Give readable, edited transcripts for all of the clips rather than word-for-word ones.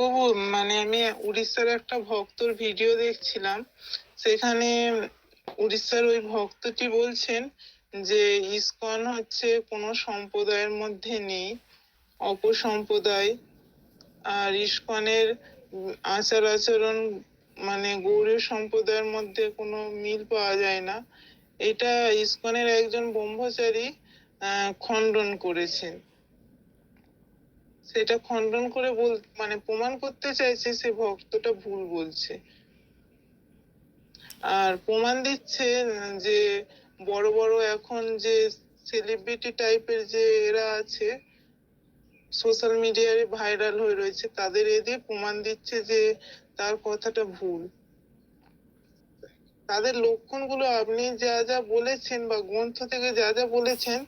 প্রভু, আমি উড়িষ্যার একটা ভক্তর ভিডিও দেখছিলাম। সেখানে উড়িষ্যার ওই ভক্তটি বলছেন যে ইসকন হচ্ছে কোনো সম্প্রদায়ের মধ্যে নেই, অপসম্প্রদায়। আর ইসকনের আচার আচরণ গৌড়ীয় সম্প্রদায়ের মধ্যে কোনো মিল পাওয়া যায় না। এটা ইসকনের একজন ব্রহ্মচারী খণ্ডন করেছেন। সেটা খণ্ডন করে প্রমাণ করতে চাইছে সে ভক্তটা ভুল বলছে। আর প্রমাণ দিচ্ছে যে বড় বড় এখন যে সেলিব্রিটি টাইপের যে এরা আছে, সোশ্যাল মিডিয়ায় ভাইরাল হয়ে রয়েছে, তাদের দিয়ে প্রমাণ দিচ্ছে যে তার কথাটা ভুল। তাদের লক্ষণগুলো আপনি যা যা বলেছেন বা গ্রন্থ থেকে যা যা বলেছেন,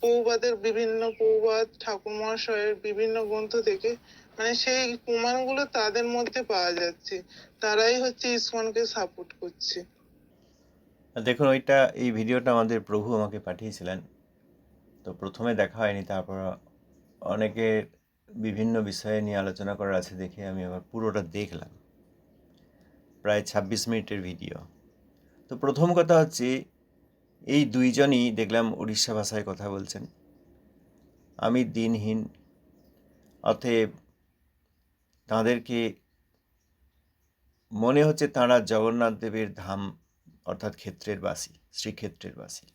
প্রভুপাদ ঠাকুর মহাশয়ের বিভিন্ন গ্রন্থ থেকে সেই প্রমাণগুলো তাদের মধ্যে পাওয়া যাচ্ছে। তারাই হচ্ছে ইসকনকে সাপোর্ট করছে। দেখুন, এই ভিডিওটা আমাদের প্রভু আমাকে পাঠিয়েছিলেন। তো প্রথমে দেখা হয়নি, তারপর অনেকের বিভিন্ন বিষয়ে নিয়ে আলোচনা করার আছে দেখে আমি আবার পুরোটা দেখলাম। প্রায় 26 মিনিটের ভিডিও। তো প্রথম কথা হচ্ছে, এই দুইজনই দেখলাম উড়িষ্যা ভাষায় কথা বলছেন। আমি দিনহীন, অতএব তাঁদেরকে মনে হচ্ছে তাঁরা জগন্নাথ দেবের ধাম অর্থাৎ ক্ষেত্রের বাসী, শ্রীক্ষেত্রের বাসী।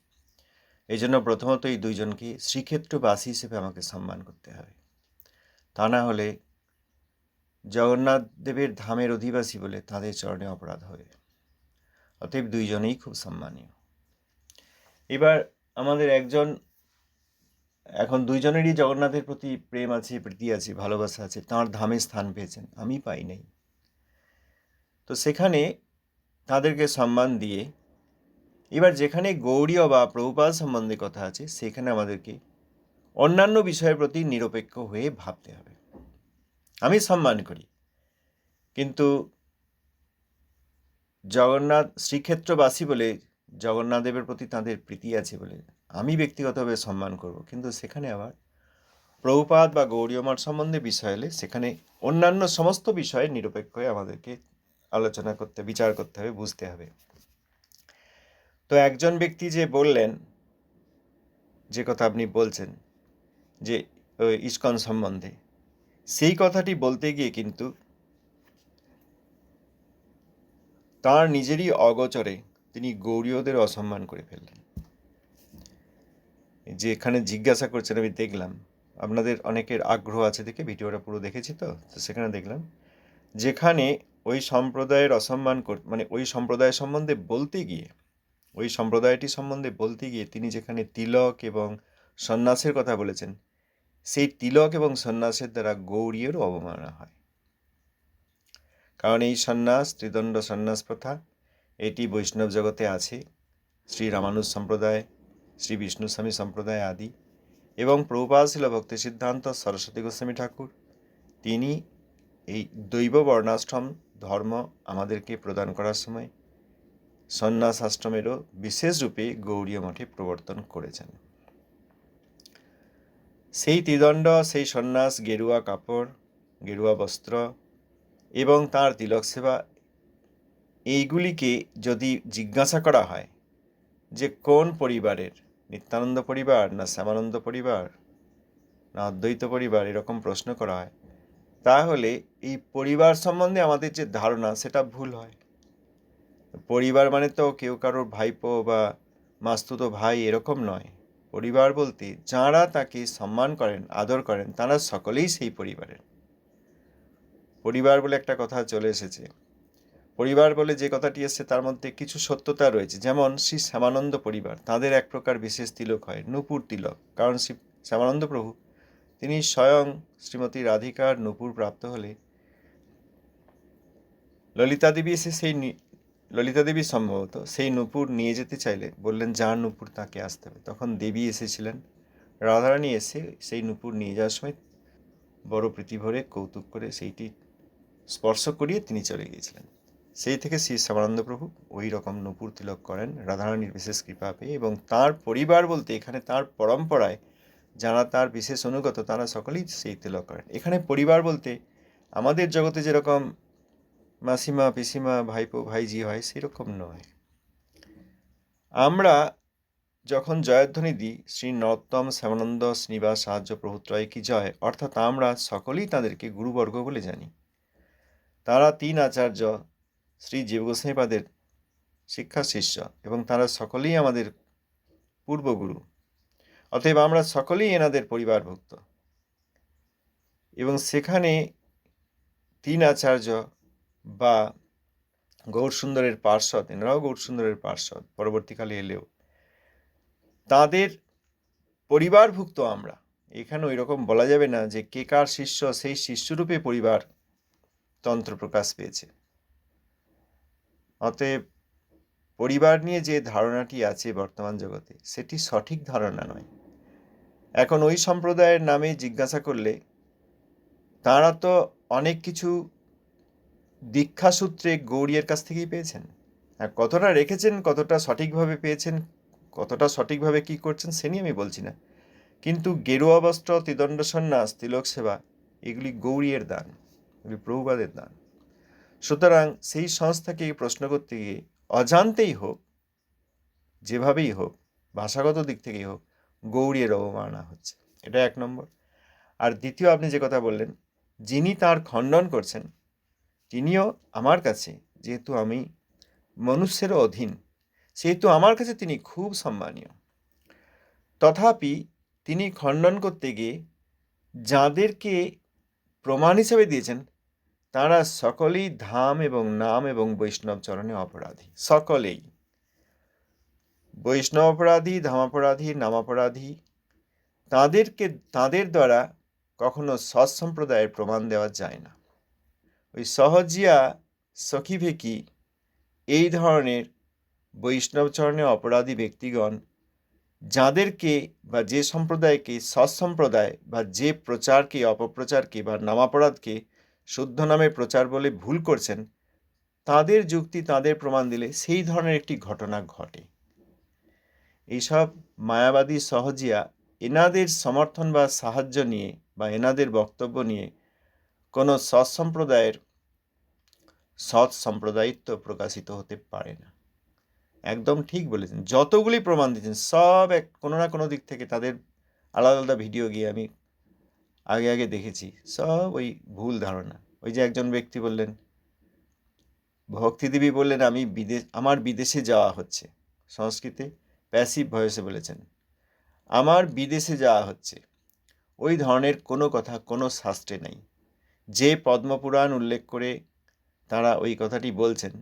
এই জন্য প্রথমত এই দুইজনকে শ্রীক্ষেত্রবাসী হিসেবে আমাকে সম্মান করতে হবে। তা না হলে জগন্নাথ দেবের ধামের অধিবাসী বলে তাদের চরণে অপরাধ হবে। অতএব দুইজনেই খুব সম্মানীয়। এবার আমাদের এখন দুইজনেরই জগন্নাথের প্রতি প্রেম আছে, প্রীতি আছে, ভালোবাসা আছে, তাঁর ধামে স্থান পেয়েছেন, আমি পাই নাই। তো সেখানে তাদেরকে সম্মান দিয়ে এবার যেখানে গৌড়ীয় বা প্রভুপাদ সম্বন্ধে কথা আছে, সেখানে আমাদেরকে অন্যান্য বিষয়ের প্রতি নিরপেক্ষ হয়ে ভাবতে হবে। আমি সম্মান করি, কিন্তু জগন্নাথ শ্রীক্ষেত্রবাসী বলে, জগন্নাথ দেবের প্রতি তাদের প্রীতি আছে বলে আমি ব্যক্তিগতভাবে সম্মান করব, কিন্তু সেখানে আবার প্রভুপাদ বা গৌড়ীয় মঠ সম্বন্ধে বিষয় এলে সেখানে অন্যান্য সমস্ত বিষয়ে নিরপেক্ষ হয়ে আমাদেরকে আলোচনা করতে, বিচার করতে হবে, বুঝতে হবে। তো একজন ব্যক্তি যে বললেন, যে কথা আপনি বলছেন যে ইসকন সম্বন্ধে, সেই কথাটি বলতে গিয়ে কিন্তু তার নিজেরই অগোচরে তিনি গৌড়ীয়দের অসম্মান করে ফেললেন। যে এখানে জিজ্ঞাসা করছেন, আমি দেখলাম, আপনাদের অনেকের আগ্রহ আছে দেখে ভিডিওটা পুরো দেখেছি। তো সেখানে দেখলাম যেখানে ওই সম্প্রদায়ের অসম্মান ওই সম্প্রদায় সম্বন্ধে বলতে গিয়ে, ওই সম্প্রদায়টি সম্বন্ধে বলতে গিয়ে তিনি যেখানে তিলক এবং সন্ন্যাসের কথা বলেছেন, সেই তিলক এবং সন্ন্যাসের দ্বারা গৌড়ীয়েরও অবমাননা হয়। কারণ এই সন্ন্যাস, ত্রিদণ্ড সন্ন্যাস প্রথা, এটি বৈষ্ণব জগতে আছে। শ্রী রামানুজ সম্প্রদায়, শ্রী বিষ্ণুস্বামী সম্প্রদায় আদি, এবং প্রভুপাদ ছিল ভক্তি সিদ্ধান্ত সরস্বতী গোস্বামী ঠাকুর, তিনি এই দৈব বর্ণাশ্রম ধর্ম আমাদেরকে প্রদান করার সময় সন্ন্যাস আশ্রমেরও বিশেষ রূপে গৌড়ীয় মঠে প্রবর্তন করেছেন। সেই ত্রিদণ্ড, সেই সন্ন্যাস, গেরুয়া কাপড়, গেরুয়া বস্ত্র এবং তার তিলক সেবা, এইগুলিকে যদি জিজ্ঞাসা করা হয় যে কোন পরিবারের, নিত্যানন্দ পরিবার না শ্যামানন্দ পরিবার না অদ্বৈত পরিবার, এরকম প্রশ্ন করা হয়, তাহলে এই পরিবার সম্বন্ধে আমাদের যে ধারণা সেটা ভুল হয়। পরিবার মানে তো কেউ কারোর ভাইপো বা মাস্তুতো ভাই এরকম নয়। পরিবার বলতে যাঁরা তাকে সম্মান করেন, আদর করেন, তারা সকলেই সেই পরিবারের। পরিবার বলে একটা কথা চলে এসেছে, পরিবার বলে যে কথাটি এসছে তার মধ্যে কিছু সত্যতা রয়েছে। যেমন শ্রী শ্যামানন্দ পরিবার, তাদের এক প্রকার বিশেষ তিলক হয়, নূপুর তিলক। কারণ শ্রী শ্যামানন্দ প্রভু তিনি স্বয়ং শ্রীমতী রাধিকার নূপুর প্রাপ্ত হলে ললিতা দেবী সম্ভবত সেই নূপুর নিয়ে যেতে চাইলে বললেন যার নূপুর তাকে আসতে হবে। তখন দেবী এসেছিলেন, রাধারানী এসে সেই নূপুর নিয়ে যাওয়ার সময় বড় প্রীতি ভরে কৌতুক করে সেইটি স্পর্শ করিয়ে তিনি চলে গিয়েছিলেন। সেই থেকে শ্রী শ্যামানন্দ প্রভু ওই রকম নূপুর তিলক করেন রাধারানীর বিশেষ কৃপা পেয়ে, এবং তার পরিবার বলতে এখানে তার পরম্পরায় যারা তার বিশেষ অনুগত তারা সকলেই সেই তিলক করেন। এখানে পরিবার বলতে আমাদের জগতে যেরকম মাসিমা পিসিমা ভাইপো ভাইজি হয় সেরকম নয়। আমরা যখন জয়ধ্বনি দিই শ্রী নরোত্তম শ্যামানন্দ শ্রীনিবাস সাহায্য প্রভুত্রয় কি জয়, অর্থাৎ আমরা সকলেই তাদেরকে গুরুবর্গ বলে জানি। তারা 3 আচার্য শ্রী জীব গোস্বামীপাদের শিক্ষা শিষ্য এবং তারা সকলেই আমাদের পূর্বগুরু। অতএব আমরা সকলেই এনাদের পরিবারভুক্ত এবং সেখানে 3 আচার্য বা গৌরসুন্দরের পার্ষদ, এনারাও গৌরসুন্দরের পার্ষদ পরবর্তীকালে এলেও, তাদের পরিবারভুক্ত আমরা। এখানে ওই রকম বলা যাবে না যে কে কার শিষ্য সেই শিষ্যরূপে পরিবার তন্ত্র প্রকাশ পেয়েছে। অতএব পরিবার নিয়ে যে ধারণাটি আছে বর্তমান জগতে সেটি সঠিক ধারণা নয়। এখন ওই সম্প্রদায়ের নামে জিজ্ঞাসা করলে তাঁরা তো অনেক কিছু দীক্ষাসূত্রে গৌড়িয়ের কাছ থেকেই পেয়েছেন। আর কতটা রেখেছেন, কতটা সঠিকভাবে পেয়েছেন, কতটা সঠিকভাবে কি করছেন সে নিয়ে আমি বলছি না, কিন্তু গেরুয়া বস্ত্র, ত্রিদণ্ড সন্ন্যাস, তিলক সেবা এগুলি গৌড়িয়ের দান, এগুলি প্রভুপাদের দান। সুতরাং সেই সংস্থাকে প্রশ্ন করতে গিয়ে অজান্তেই হোক, যেভাবেই হোক, ভাষাগত দিক থেকেই হোক, গৌড়িয়ের অবমাননা হচ্ছে। এটা 1 নম্বর। আর দ্বিতীয়, আপনি যে কথা বললেন, যিনি তার খণ্ডন করছেন তিনিও আমার কাছে, যেহেতু আমি মনুষ্যের অধীন, সেহেতু আমার কাছে তিনি খুব সম্মানীয়। তথাপি তিনি খণ্ডন করতে গিয়ে যাদেরকে প্রমাণ হিসেবে দিয়েছেন তারা সকলেই ধাম এবং নাম এবং বৈষ্ণব চরণে অপরাধী। সকলেই বৈষ্ণব অপরাধী, ধামাপরাধী, নামাপরাধী। তাদের দ্বারা কখনো সৎসম্প্রদায়ের প্রমাণ দেওয়া যায় না। ওই সহজিয়া, সখীভেকি এই ধরনের বৈষ্ণব চরণে অপরাধী ব্যক্তিগণ যাদেরকে বা যে সম্প্রদায়কে সৎসম্প্রদায় বা যে প্রচারকে, অপপ্রচারকে বা নামাপরাধকে শুদ্ধ নামে প্রচার বলে ভুল করছেন, তাদের যুক্তি, তাদের প্রমাণ দিলে সেই ধরনের একটি ঘটনা ঘটে। এইসব মায়াবাদী সহজিয়া এনাদের সমর্থন বা সাহায্য নিয়ে বা এনাদের বক্তব্য নিয়ে কোনো সৎ সম্প্রদায়িত্ব প্রকাশিত হতে পারে না। একদম ঠিক বলেছেন। যতগুলি প্রমাণ দিচ্ছেন সব কোনো না কোনো দিক থেকে তাদের আলাদা আলাদা ভিডিও গিয়ে আমি আগে দেখেছি, সব ওই ভুল ধারণা। ওই যে একজন ব্যক্তি বললেন, ভক্তিদেবী বললেন আমার বিদেশে যাওয়া হচ্ছে, সংস্কৃতে প্যাসিভ ভয়েসে বলেছেন আমার বিদেশে যাওয়া হচ্ছে। ওই ধরনের কোনো কথা কোনো শাস্ত্রে নেই। যে পদ্মপুরাণ উল্লেখ করে তারা ওই কথাটি বলছেন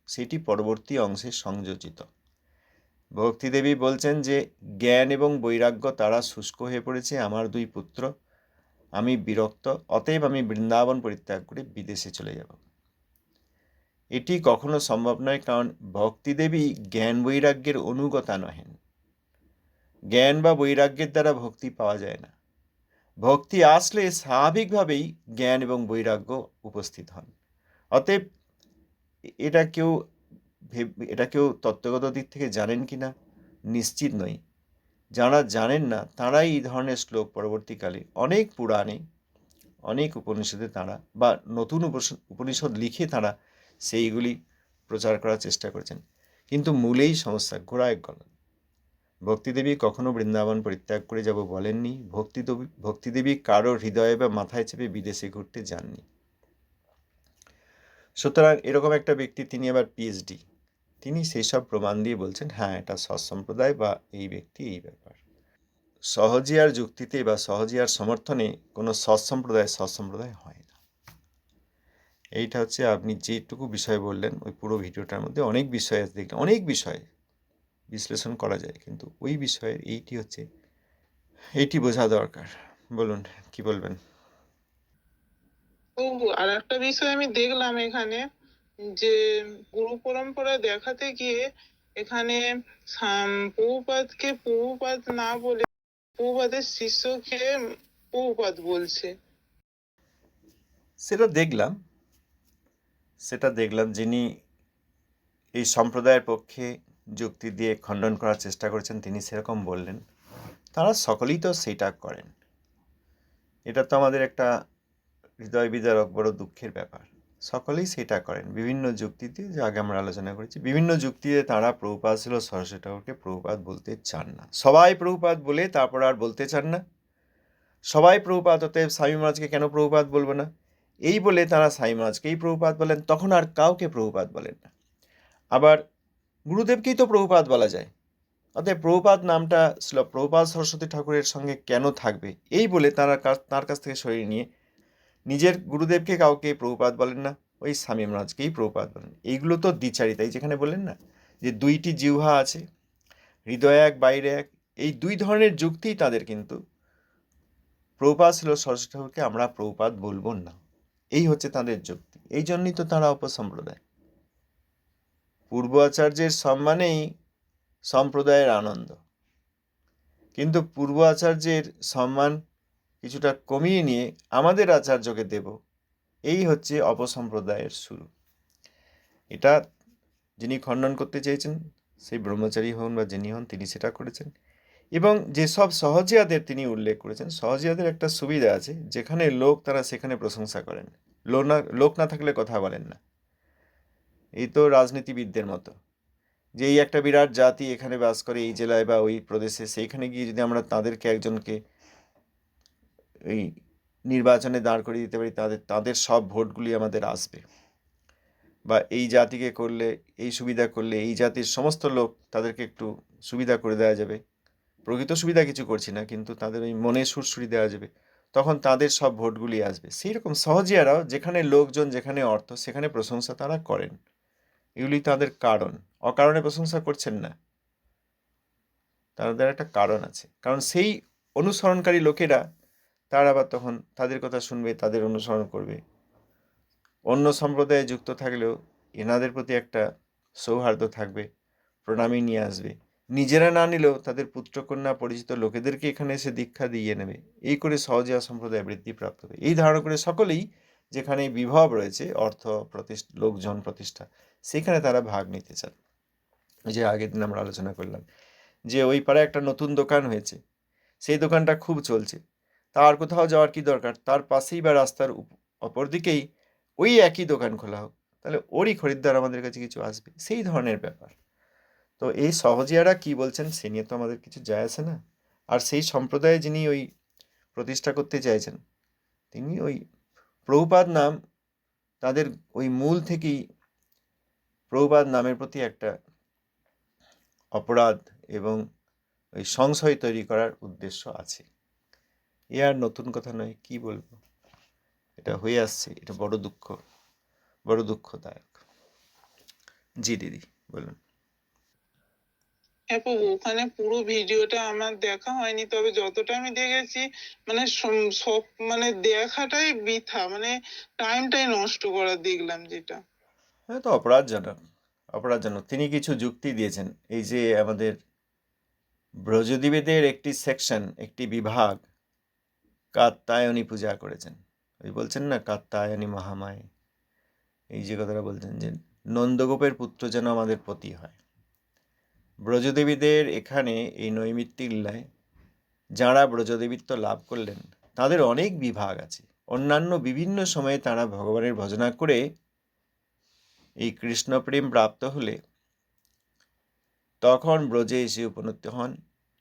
সেইটি পরবর্তী অংশে সংযোজিত। ভক্তিদেবী বলছেন যে জ্ঞান এবং বৈরাগ্য তারা শুষ্ক হয়ে পড়েছে, আমার 2 পুত্র, আমি বিরক্ত, অতএব আমি বৃন্দাবন পরিত্যাগ করে বিদেশে চলে যাব। এটি কখনো সম্ভব নয়, কারণ ভক্তিদেবী জ্ঞান বৈরাগ্যের অনুগতা নহেন। জ্ঞান বা বৈরাগ্যের দ্বারা ভক্তি পাওয়া যায় না। ভক্তি আসলে স্বাভাবিকভাবেই জ্ঞান এবং বৈরাগ্য উপস্থিত হন। অতএব এটা কেউ তত্ত্বগত দিক থেকে জানেন কি না নিশ্চিত নই। যারা জানেন না তারাই এই ধরনের শ্লোক পরবর্তীকালে অনেক পুরাণে, অনেক উপনিষদে তারা বা নতুন উপনিষদ লিখে তারা সেইগুলি প্রচার করার চেষ্টা করেছেন, কিন্তু মূলেই সমস্যা, ঘোড়ায় গলা। ভক্তিদেবী কখনো বৃন্দাবন পরিত্যাগ করে যাব বলেননি। ভক্তিদেবী কারোর হৃদয়ে বা মাথায় চেপে বিদেশে ঘুরতে যাননি। সুতরাং এরকম একটা ব্যক্তি, তিনি আবার পিএইচডি, তিনি সেই সব প্রমাণ দিয়ে বলছেন হ্যাঁ এটা সৎসম্প্রদায় বা এই ব্যক্তি এই ব্যাপার। সহজিয়ার যুক্তিতে বা সহজিয়ার সমর্থনে কোনো সৎসম্প্রদায় হয় না। এইটা হচ্ছে আপনি যেটুকু বিষয় বললেন ওই পুরো ভিডিওটার মধ্যে অনেক বিষয় আছে, দেখলেন অনেক বিষয় বিশ্লেষণ করা যায়, কিন্তু ওই বিষয়ের এইটি বোঝা দরকার। বলুন কি বলবেন? আর একটা বিষয় আমি দেখলাম এখানে, যে গুরু পরম্পরা দেখাতে গিয়ে এখানে প্রভুপাদকে প্রভুপাদ না বলে প্রভুপাদের শিষ্যকে প্রভুপাদ বলছে। সেটা দেখলাম যিনি এই সম্প্রদায়ের পক্ষে যুক্তি দিয়ে খণ্ডন করার চেষ্টা করেছেন তিনি সেরকম বললেন। তারা সকলেই তো সেইটা করেন। এটা তো আমাদের একটা হৃদয় বিদারক, বড় দুঃখের ব্যাপার। সকলেই সেটা করেন বিভিন্ন যুক্তিতে, যে আগে আমরা আলোচনা করেছি, বিভিন্ন যুক্তিতে তারা প্রভুপাদ ছিল সরস্বতী ঠাকুরকে প্রভুপাদ বলতে চান না। সবাই প্রভুপাদ বলে তারপর আর বলতে চান না। সবাই প্রভুপাদ, অতএব স্বামী মহারাজকে কেন প্রভুপাদ বলবো না, এই বলে তারা স্বামী মহারাজকেই প্রভুপাদ বলেন, তখন আর কাউকে প্রভুপাদ বলেন না। আবার গুরুদেবকেই তো প্রভুপাদ বলা যায়, অতএব প্রভুপাদ নামটা ছিল প্রভুপাদ সরস্বতী ঠাকুরের সঙ্গে কেন থাকবে, এই বলে তার কাছ থেকে সরিয়ে নিয়ে নিজের গুরুদেবকে কাউকে প্রভুপাদ বলেন না, ওই স্বামী মহারাজকেই প্রভুপাদ বলেন। এইগুলো তো দ্বিচারিতাই, যেখানে বললেন না যে দুইটি জিহ্বা আছে, হৃদয় এক বাইরে এক, এই দুই ধরনের যুক্তিই তাদের, কিন্তু প্রভুপাদ ছিল সরস্বতী ঠাকুরকে আমরা প্রভুপাদ বলবো না, এই হচ্ছে তাদের যুক্তি। এই জন্যই তো তারা অপসম্প্রদায়। পূর্ব আচার্যের সম্মানেই সম্প্রদায়ের আনন্দ, কিন্তু পূর্ব আচার্যের সম্মান কিছুটা কমিয়ে নিয়ে আমাদের আচার্যকে দেব, এই হচ্ছে অপসম্প্রদায়ের শুরু। এটা যিনি খণ্ডন করতে চেয়েছেন, সেই ব্রহ্মচারী হন বা যিনি হন, তিনি সেটা করেছেন। এবং যেসব সহজিয়াদের তিনি উল্লেখ করেছেন, সহজিয়াদের একটা সুবিধা আছে, যেখানে লোক তারা সেখানে প্রশংসা করেন, লোক না থাকলে কথা বলেন না। এই তো রাজনীতিবিদদের মতো, যে এই একটা বিরাট জাতি এখানে বাস করে এই জেলায় বা ওই প্রদেশে, সেইখানে গিয়ে যদি আমরা তাদেরকে একজনকে এই নির্বাচনে দাঁড় করিয়ে দিতে পারি, তাদের সব ভোটগুলি আমাদের আসবে, বা এই জাতিকে করলে, এই সুবিধা করলে এই জাতির সমস্ত লোক তাদেরকে একটু সুবিধা করে দেওয়া যাবে, প্রকৃত সুবিধা কিছু করছি না, কিন্তু তাদের ওই মনে সুরসুরি দেওয়া যাবে, তখন তাদের সব ভোটগুলি আসবে। সেই রকম সহজিয়ারাও যেখানে লোকজন, যেখানে অর্থ, সেখানে প্রশংসা তারা করেন। এগুলি তাদের কারণ, অকারণে প্রশংসা করছেন না, তাদের একটা কারণ আছে। কারণ সেই অনুসরণকারী লোকেরা, তারা আবার তখন তাদের কথা শুনবে, তাদের অনুসরণ করবে। অন্য সম্প্রদায়ে যুক্ত থাকলেও এনাদের প্রতি একটা সৌহার্দ্য থাকবে, প্রণামী নিয়ে আসবে। নিজেরা না নিলেও তাদের পুত্রকন্যা পরিচিত লোকেদেরকে এখানে এসে দীক্ষা দিয়ে নেবে। এই করে সহজিয়া সম্প্রদায় বৃদ্ধিপ্রাপ্ত হবে। এই ধারণা করে সকলেই, যেখানে বিভব রয়েছে, অর্থ প্রতিষ্ঠা, লোকজন প্রতিষ্ঠা, সেখানে তারা ভাগ নিতে চান। যে আগের দিন আমরা আলোচনা করলাম যে ওই পাড়ায় একটা নতুন দোকান হয়েছে, সেই দোকানটা খুব চলছে, তার কোথাও যাওয়ার কি দরকার, তার পাশেই বা রাস্তার অপর দিকেই ওই একই দোকান খোলা হোক, তাহলে ওরই খরিদ্দার আমাদের কাছে কিছু আসবে, সেই ধরনের ব্যাপার। তো এই সহজিয়ারা কি বলছেন সে নিয়ে তো আমাদের কিছু যায় আসে না। আর সেই সম্প্রদায়ে যিনি ওই প্রতিষ্ঠা করতে চাইছেন, তিনি ওই প্রভুপাদ নাম, তাদের ওই মূল থেকেই প্রভুপাদ নামের প্রতি একটা অপরাধ এবং ওই সংশয় তৈরি করার উদ্দেশ্য আছে। এ আর নতুন কথা নয়, কি বলবো, এটা হয়ে আসছে, এটা বড় দুঃখদায়ক। জি দিদি বলুন। হ্যাঁ প্রভু, ওখানে পুরো ভিডিওটা আমার দেখা হয়নি, তবে যতটা আমি দেখেছি মানে সব মানে দেখাটাই বৃথা, মানে টাইমটাই নষ্ট করা দেখলাম যেটা। হ্যাঁ, তো অপরাধজনক। তিনি কিছু যুক্তি দিয়েছেন, এই যে আমাদের ব্রজদ্বীপের একটি সেকশন, একটি বিভাগ কাত্যায়নী পূজা করেছেন। ওই বলছেন না কাত্যায়নী মহামায়, এই যে কথাটা বলছেন যে নন্দগোপের পুত্র যেন আমাদের পতি হয়। ব্রজদেবীদের এখানে এই নৈমিত্তিক লীলায় যাঁরা ব্রজদেবীত্ব লাভ করলেন, তাদের অনেক বিভাগ আছে। অন্যান্য বিভিন্ন সময়ে তারা ভগবানের ভজনা করে এই কৃষ্ণপ্রেম প্রাপ্ত হলে তখন ব্রজে এসে উপনীত হন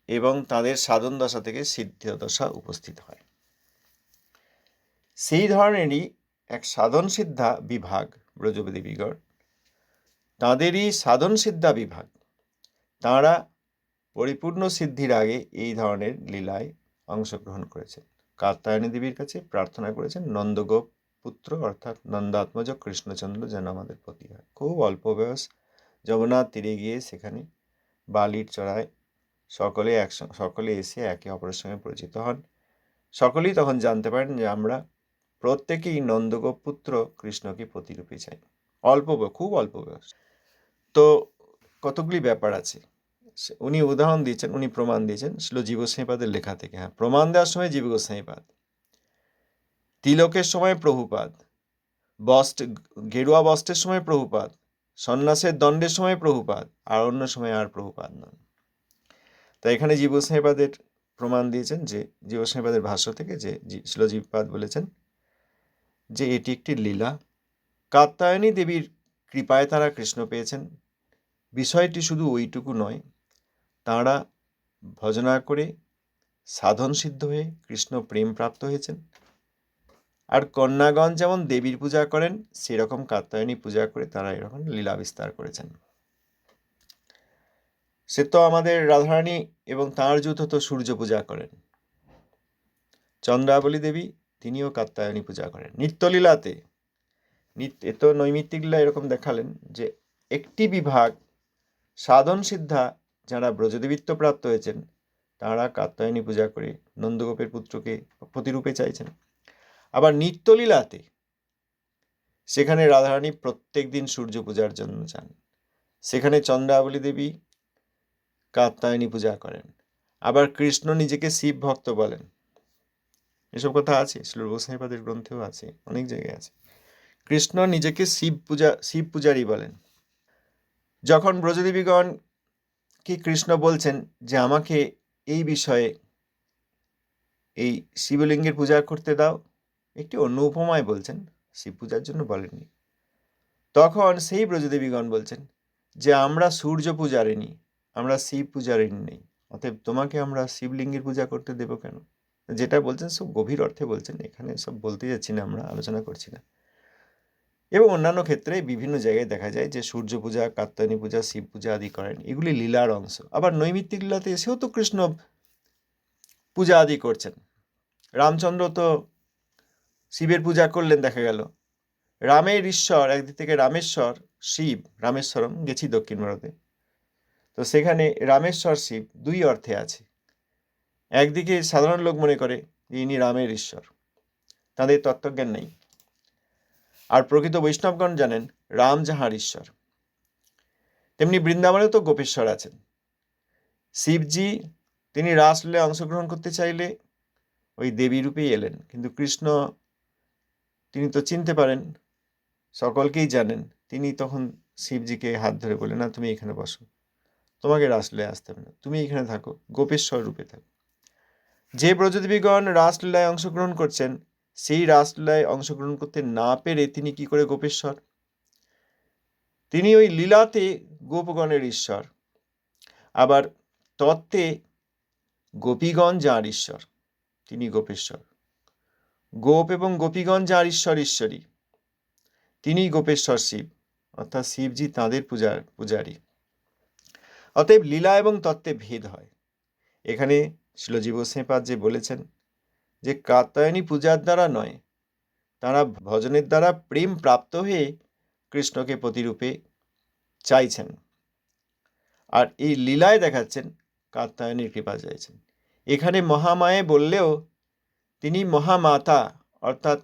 এবং তাদের সাধন দশা থেকে সিদ্ধ দশা উপস্থিত হয়। সেই ধরনেরই এক সাধন সিদ্ধা বিভাগ ব্রজদেবীগণ, তাঁদেরই সাধন সিদ্ধা বিভাগ, তাঁরা পরিপূর্ণ সিদ্ধির আগে এই ধরনের লীলায় অংশগ্রহণ করেছেন। কাত্যায়নী দেবীর কাছে প্রার্থনা করেছেন নন্দগোপ পুত্র অর্থাৎ নন্দাত্মজ কৃষ্ণচন্দ্র যেন আমাদের পতি হয়। খুব অল্প বয়স, যমুনার তীরে গিয়ে সেখানে বালির চড়ায় সকলে এসে একে অপরের সঙ্গে পরিচিত হন। সকলেই তখন জানতে পারেন যে আমরা প্রত্যেকেই নন্দগোপ পুত্র কৃষ্ণকে প্রতিরূপে চাই। খুব অল্প বয়স। তো কতগুলি ব্যাপার আছে, উনি উদাহরণ দিয়েছেন, উনি প্রমাণ দিয়েছেন শ্রীল জীব গোস্বামীপাদের লেখা থেকে। হ্যাঁ, প্রমাণ দেওয়ার সময় জীব গোস্বামীপাদ, তিলকের সময় প্রভুপাদ, গেরুয়া বস্ত্রের সময় প্রভুপাদ, সন্ন্যাসের দণ্ডের সময় প্রভুপাদ, আর অন্য সময় আর প্রভুপাদ নন। তাই এখানে জীব গোস্বামীপাদের প্রমাণ দিয়েছেন, যে জীব গোস্বামীপাদের ভাষ্য থেকে, যে শ্রীল জীবপাদ বলেছেন যে এটি একটি লীলা। কাত্যায়নী দেবীর কৃপায় তারা কৃষ্ণ পেয়েছেন। বিষয়টি শুধু ওইটুকু নয়, তাঁরা ভজনা করে সাধন সিদ্ধ হয়ে কৃষ্ণ প্রেম প্রাপ্ত হয়েছেন। আর কন্যাগণ যেমন দেবীর পূজা করেন, সেরকম কাত্যায়নী পূজা করে তারা এরকম লীলা বিস্তার করেছেন। সে তো আমাদের রাধারানী এবং তাঁর যুত তো সূর্য পূজা করেন। চন্দ্রাবলী দেবী তিনিও কাত্যায়নী পূজা করেন। নিত্যলীলাতে এ তো নৈমিত্তিক লীলা এরকম দেখালেন যে একটি বিভাগ সাধন সিদ্ধা যারা ব্রজদেবীত্ব প্রাপ্ত হয়েছেন, তারা কাত্যায়নী পূজা করে নন্দগোপের পুত্রকে প্রতিরূপে চাইছেন। আবার নিত্যলীলাতে সেখানে রাধারানী প্রত্যেক দিন সূর্য পূজার জন্য যান, সেখানে চন্দ্রাবলী দেবী কাত্যায়নী পূজা করেন। আবার কৃষ্ণ নিজেকে শিব ভক্ত বলেন। এসব কথা আছে, শ্রী গোস্বামীপাদের গ্রন্থেও আছে, অনেক জায়গায় আছে। কৃষ্ণ নিজেকে শিব পূজারী বলেন। যখন ব্রজদেবীগণকে কৃষ্ণ বলছেন যে আমাকে এই বিষয়ে এই শিবলিঙ্গের পূজা করতে দাও, একটি অন্য উপমায় বলছেন, শিব পূজার জন্য বলেননি। তখন সেই ব্রজদেবীগণ বলছেন যে আমরা সূর্য পূজারিনী, আমরা শিব পূজারিনী নেই, অতএব তোমাকে আমরা শিবলিঙ্গের পূজা করতে দেব কেন? যেটা বলছেন সব গভীর অর্থে বলছেন, এখানে সব বলতে যাচ্ছি না, আমরা আলোচনা করছি না। এবং অন্যান্য ক্ষেত্রে বিভিন্ন জায়গায় দেখা যায় যে সূর্য পূজা, কাত্যায়নী পূজা, শিব পূজা আদি করেন, এগুলি লীলার অংশ। আবার নৈমিত্তিক লীলাতে এসেও তো কৃষ্ণ পূজা আদি করছেন। রামচন্দ্র তো শিবের পূজা করলেন, দেখা গেল। রামের ঈশ্বর একদিক থেকে রামেশ্বর, শিব রামেশ্বরম, গেছি দক্ষিণ ভারতে, তো সেখানে রামেশ্বর শিব দুই অর্থে আছে। একদিকে সাধারণ লোক মনে করে যে ইনি রামের ঈশ্বর, তাদের তত্ত্বজ্ঞান নেই। আর প্রকৃত বৈষ্ণবগণ জানেন রাম যাহার ঈশ্বর। তেমনি বৃন্দাবনে তো গোপেশ্বর আছেন। শিবজি তিনি রাসলীলায় অংশগ্রহণ করতে চাইলে ওই দেবী রূপেই এলেন, কিন্তু কৃষ্ণ তিনি তো চিনতে পারেন, সকলকেই জানেন, তিনি তখন শিবজিকে হাত ধরে বলেন, না তুমি এখানে বসো, তোমাকে রাসলীলায় আসতে হবে না, তুমি এখানে থাকো, গোপেশ্বর রূপে থাকো। যে ব্রজদেবীগণ রাসলীলায় অংশগ্রহণ করছেন, সেই রাসলীলায় অংশগ্রহণ করতে না পেরে তিনি কি করে গোপেশ্বর? তিনি ওই লীলাতে গোপগণের ঈশ্বর। আবার তত্ত্বে গোপীগণ যাঁর ঈশ্বর, তিনি গোপেশ্বর। গোপ এবং গোপীগণ যাঁর ঈশ্বর ঈশ্বরী, তিনি গোপেশ্বর শিব, অর্থাৎ শিবজি তাঁদের পূজারী। অতএব লীলা এবং তত্ত্বে ভেদ হয়। এখানে শিলজীব গোস্বামীপাদ যে বলেছেন যে কাত্যায়নী পূজার দ্বারা নয়, তারা ভজনের দ্বারা প্রেম প্রাপ্ত হয়ে কৃষ্ণকে প্রতিরূপে চাইছেন। আর এই লীলায় দেখাচ্ছেন কাত্যায়নীর কৃপা চাইছেন। এখানে মহামায়ে বললেও তিনি মহামাতা, অর্থাৎ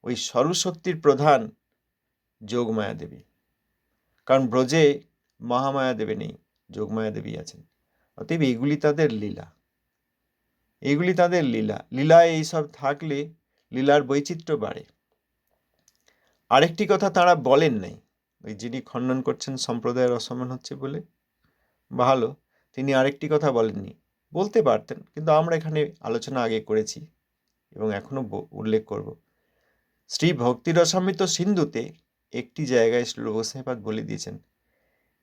ওই সর্বশক্তির প্রধান যোগমায়া দেবী। কারণ ব্রজে মহামায়া দেবী নেই, যোগমায়া দেবী আছেন। অতএব এইগুলি তাদের লীলা, এইগুলি তাদের লীলা। লীলায় এইসব থাকলে লীলার বৈচিত্র্য বাড়ে। আরেকটি কথা তারা বলেন নাই, ওই যিনি খণ্ডন করছেন সম্প্রদায়ের অসম্মান হচ্ছে বলে, ভালো, তিনি আরেকটি কথা বলেননি, বলতে পারতেন, কিন্তু আমরা এখানে আলোচনা আগে করেছি এবং এখনো উল্লেখ করব। শ্রী ভক্তিরসামৃত সিন্ধুতে একটি জায়গায় শ্রী গোস্বামীপাদ বলে দিয়েছেন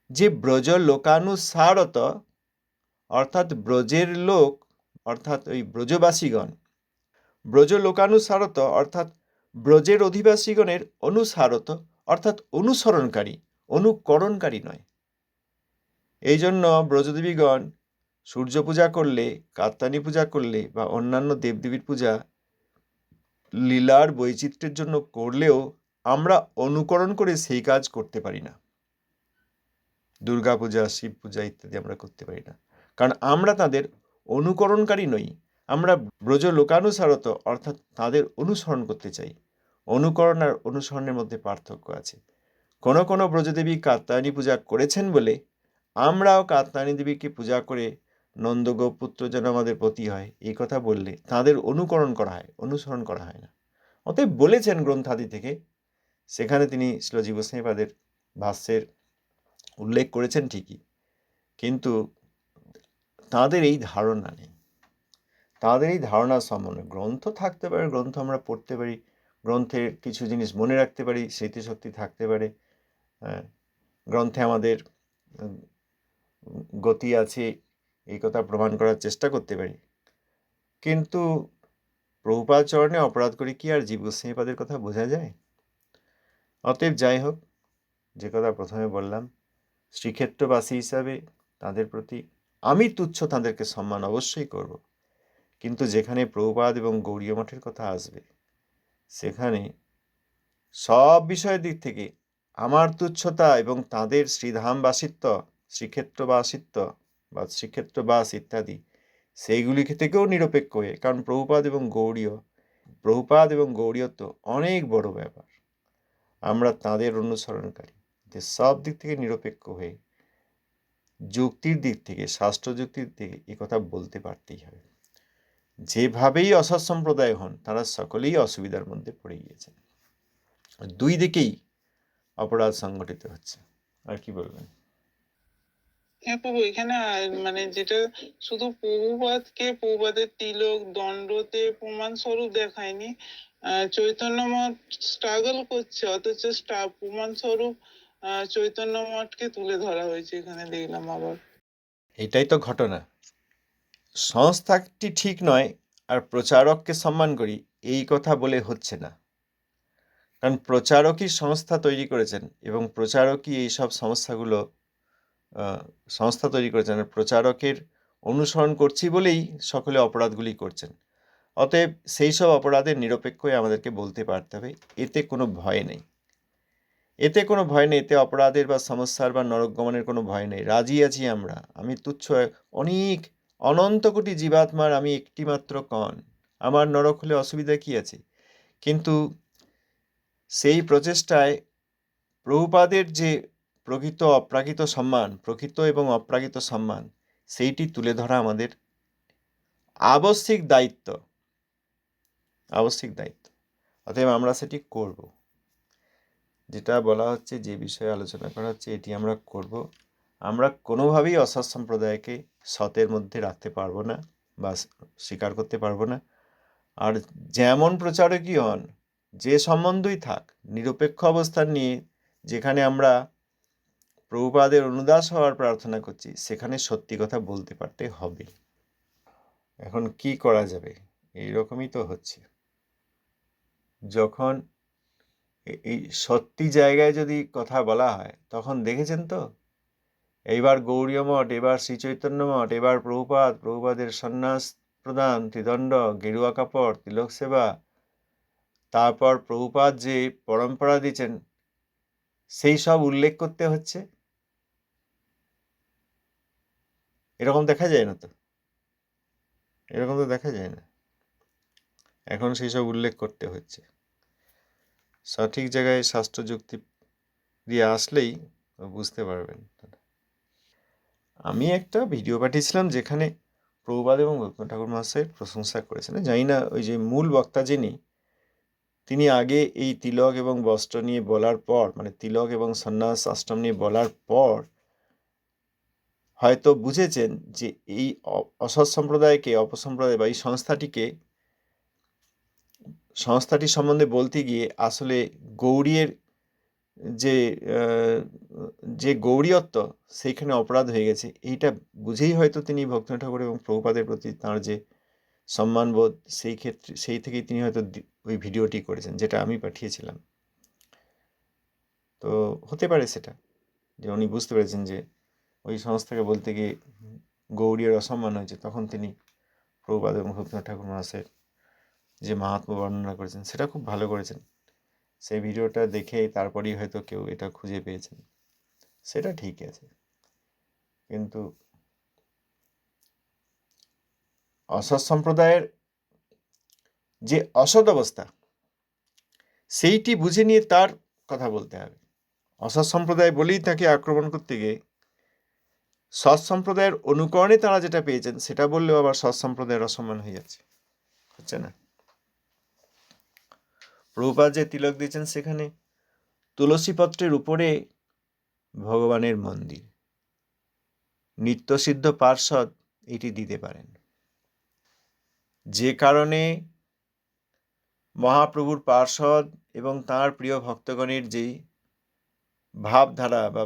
যে ব্রজ লোকানুসারত, অর্থাৎ ব্রজের লোক, অর্থাৎ ওই ব্রজবাসীগণ, ব্রজ লোকানুসারত অর্থাৎ ব্রজের অধিবাসীগণের অনুসারত অর্থাৎ অনুসরণকারী, অনুকরণকারী নয়। এই জন্য ব্রজদেবীগণ সূর্য পূজা করলে, কাত্যায়নী পূজা করলে বা অন্যান্য দেবদেবীর পূজা লীলার বৈচিত্র্যের জন্য করলেও আমরা অনুকরণ করে সেই কাজ করতে পারি না। দুর্গা পূজা, শিব পূজা ইত্যাদি আমরা করতে পারি না, কারণ আমরা তাদের অনুকরণকারী নই। আমরা ব্রজ লোকানুসারত অর্থাৎ তাদের অনুসরণ করতে চাই। অনুকরণ আর অনুসরণের মধ্যে পার্থক্য আছে। কোনো কোনো ব্রজদেবী কাত্যায়নী পূজা করেছেন বলে আমরাও কাত্যায়নী দেবীকে পূজা করে নন্দগোপ পুত্র যেন আমাদের পতি হয়, এই কথা বললে তাদের অনুকরণ করা হয়, অনুসরণ করা হয় না। অতএব বলেছেন গ্রন্থাদি থেকে, সেখানে তিনি শিলজীব গোস্বামীপাদের ভাষ্যের উল্লেখ করেছেন ঠিকই, কিন্তু তাদের এই ধারণা নেই। তাদের এই ধারণা সম্বন্ধে গ্রন্থ থাকতে পারে, গ্রন্থ আমরা পড়তে পারি, গ্রন্থের কিছু জিনিস মনে রাখতে পারি, স্মৃতিশক্তি থাকতে পারে, গ্রন্থে আমাদের গতি আছে এই কথা প্রমাণ করার চেষ্টা করতে পারি। কিন্তু প্রভুপাদ চরণে অপরাধ করে কি আর জীব গোস্বামীপাদের কথা বোঝা যায়? অতএব যাই হোক, যে কথা প্রথমে বললাম, শ্রীক্ষেত্রবাসী হিসাবে তাদের প্রতি আমি তুচ্ছ, তাদেরকে সম্মান অবশ্যই করব, কিন্তু যেখানে প্রভুপাদ এবং গৌড়ীয় মঠের কথা আসবে সেখানে সব বিষয়ের দিক থেকে আমার তুচ্ছতা এবং তাদের শ্রীধামবাসিত্ব, শ্রীক্ষেত্রবাসিত্ব বা শ্রীক্ষেত্রবাস ইত্যাদি সেইগুলি থেকেও নিরপেক্ষ হয়ে, কারণ প্রভুপাদ এবং গৌড়ীয় তো অনেক বড় ব্যাপার, আমরা তাদের অনুসরণকারী, সব দিক থেকে নিরপেক্ষ হয়ে যুক্তির দিক থেকে, শাস্ত্র যুক্তির থেকে এ কথা বলতে পারতেই হবে। যেভাবেই অসৎ সম্প্রদায় হন, তারা সকলেই অসুবিধার মধ্যে পড়ে গিয়েছেন, দুই দিকেই অপরাধ সংগঠিত হচ্ছে। আর কি বলবেন? হ্যাঁ প্রভু, এখানে মানে যেটা শুধু প্রভুপাদের তিলক দণ্ডতে প্রমাণ স্বরূপ দেখায়নি, চৈতন্য মঠ স্ট্রাগল করছে, অথচ প্রমাণ স্বরূপ চৈতন্য মঠকে তুলে ধরা হয়েছে এখানে দেখলাম আবার। এটাই তো ঘটনা। সংস্থাটি ঠিক নয় আর প্রচারককে সম্মান করি এই কথা বলে হচ্ছে না, কারণ প্রচারকই সংস্থা তৈরি করেছেন এবং প্রচারকই এইসব সংস্থা তৈরি করেছেন, প্রচারকের অনুসরণ করছি বলেই সকলে অপরাধগুলি করছেন। অতএব সেই সব অপরাধের নিরপেক্ষ হয়ে আমাদেরকে বলতে পারতে হবে, এতে কোনো ভয় নেই, এতে অপরাধের বা সমস্যার বা নরকগমনের কোনো ভয় নেই, রাজি আছি আমরা। আমি তুচ্ছ অনেক অনন্ত কোটি জীবাত্মার আমি একটি মাত্র কণ, আমার নরক হলে অসুবিধা কি আছে? কিন্তু সেই প্রচেষ্টায় প্রভুপাদের যে প্রকৃত এবং অপ্রাকৃত সম্মান, সেইটি তুলে ধরা আমাদের আবশ্যিক দায়িত্ব। অতএব আমরা সেটি করব। যেটা বলা হচ্ছে, যে বিষয়ে আলোচনা করা হচ্ছে, এটি আমরা করব। আমরা কোনোভাবেই অসৎ সম্প্রদায়কে সতের মধ্যে রাখতে পারবো না বা স্বীকার করতে পারবো না। আর যেমন প্রচারকই হন, যে সম্বন্ধই থাক, নিরপেক্ষ অবস্থান নিয়ে যেখানে আমরা প্রভুপাদের অনুদাস হওয়ার প্রার্থনা করছি, সেখানে সত্যি কথা বলতে পারতে হবে। এখন কি করা যাবে? এইরকমই তো হচ্ছে। যখন এই সত্যি জায়গায় যদি কথা বলা হয়, তখন দেখেছেন তো, এইবার গৌড়ীয় মঠ, এবার শ্রী চৈতন্য মঠ, এবার প্রভুপাদের সন্ন্যাস প্রদান, ত্রিদণ্ড, গেরুয়া কাপড়, তিলক সেবা, তারপর প্রভুপাদ যে পরম্পরা দিয়েছেন সেই সব উল্লেখ করতে হচ্ছে। এরকম দেখা যায় না তো, দেখা যায় না। এখন সেই সব উল্লেখ করতে হচ্ছে। সঠিক জায়গায় শাস্ত্র যুক্তি দিয়ে আসলেই বুঝতে পারবেন। আমি একটা ভিডিও পাঠিয়েছিলাম যেখানে প্রভুপাদ এবং ভক্তিনাথ ঠাকুর মহাশয়ের প্রশংসা করেছেন। জানি না ওই যে মূল বক্তা যিনি, তিনি আগে এই তিলক এবং বস্ত্র নিয়ে বলার পর, মানে তিলক এবং সন্ন্যাস আশ্রম নিয়ে বলার পর হয়তো বুঝেছেন যে এই অসৎ সম্প্রদায়কে, অপসম্প্রদায় বা এই সংস্থাটি সম্বন্ধে বলতে গিয়ে আসলে গৌড়ীয় যে গৌড়ীয়ত্ব সেইখানে অপরাধ হয়ে গেছে, এইটা বুঝেই হয়তো তিনি ভক্তিনাথ ঠাকুর এবং প্রভুপাদের প্রতি তাঁর যে সম্মানবোধ, সেই থেকেই তিনি হয়তো ওই ভিডিওটি করেছেন, যেটা আমি পাঠিয়েছিলাম। তো হতে পারে সেটা, যে উনি বুঝতে পেরেছেন যে ওই সংস্থাকে বলতে গিয়ে গৌড়ীয় অসম্মান হয়েছে, তখন তিনি প্রভুপাদ এবং ভক্তিনাথ ঠাকুর মহাশয়ের যে মাহাত্ম্য বর্ণনা করেছেন সেটা খুব ভালো করেছেন। সেই ভিডিওটা দেখে তারপরেই হয়তো কেউ এটা খুঁজে পেয়েছেন, সেটা ঠিক আছে। কিন্তু অসৎ সম্প্রদায়ের যে অসৎ অবস্থা, সেইটি বুঝে নিয়ে তার কথা বলতে হবে। অসৎ সম্প্রদায় বলেই তাকে আক্রমণ করতে গিয়ে সৎ সম্প্রদায়ের অনুকরণে তারা যেটা পেয়েছেন সেটা বললেও আবার সৎ সম্প্রদায়ের অসম্মান হয়ে যাচ্ছে, হচ্ছে না? প্রভুপাদ যে তিলক দিয়েছেন সেখানে তুলসী পত্রের উপরে ভগবানের মন্দির, নিত্যসিদ্ধ পার্ষদ এটি দিতে পারেন, যে কারণে মহাপ্রভুর পার্ষদ এবং তাঁর প্রিয় ভক্তগণের যেই ভাবধারা বা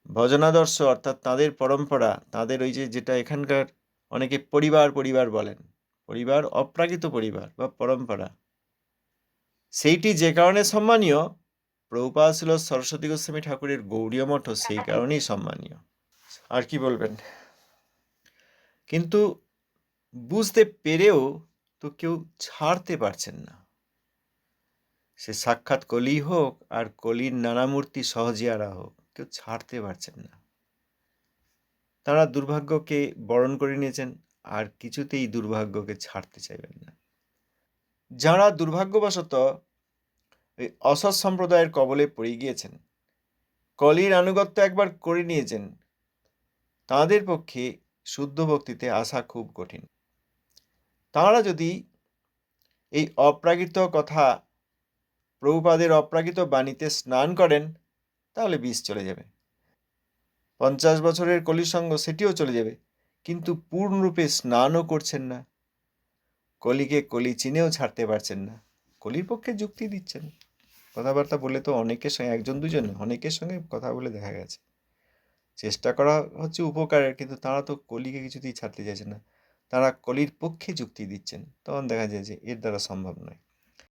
ভজনাদর্শ, অর্থাৎ তাঁদের পরম্পরা, তাঁদের ওই যেটা এখানকার অনেকে পরিবার পরিবার বলেন, পরিবার অপ্রাকৃত পরিবার বা পরম্পরা, সেইটি যে কারণে সম্মানীয়, প্রভুপাদ ছিল সরস্বতী গোস্বামী ঠাকুরের গৌড়ীয় মঠও সেই কারণেই সম্মানীয়। আর কি বলবেন? কিন্তু বুঝতে পেরেও তো কেউ ছাড়তে পারছেন না। সে সাক্ষাৎ কলি হোক আর কলির নানামূর্তি সহজিয়ারা হোক, কেউ ছাড়তে পারছেন না। তারা দুর্ভাগ্যকে বরণ করে নিয়েছেন আর কিছুতেই দুর্ভাগ্যকে ছাড়তে চাইবেন না। যারা দুর্ভাগ্যবশত এই অসৎ সম্প্রদায়ের কবলে পড়ে গিয়েছেন, কলির আনুগত্য একবার করে নিয়েছেন, তাদের পক্ষে শুদ্ধ ভক্তিতে আসা খুব কঠিন। তাঁরা যদি এই অপ্রাকৃত কথা, প্রভুপাদের অপ্রাকৃত বাণীতে স্নান করেন, তাহলে বিষ চলে যাবে। 50 বছরের কলিসঙ্গ সেটিও চলে যাবে, কিন্তু পূর্ণরূপে স্নানও করছেন না, কলিকে কলি চিনেও ছাড়তে পারছেন না, কলির পক্ষে যুক্তি দিচ্ছেন। কথাবার্তা বলে তো অনেকের সঙ্গে, একজন দুজন, অনেকের সঙ্গে কথা বলে দেখা গেছে, চেষ্টা করা হচ্ছে উপকারের, কিন্তু তারা তো কলিকে কিছুতেই ছাড়তে চাইছেন না, তারা কলির পক্ষে যুক্তি দিচ্ছেন। তখন দেখা যায় যে এর দ্বারা সম্ভব নয়।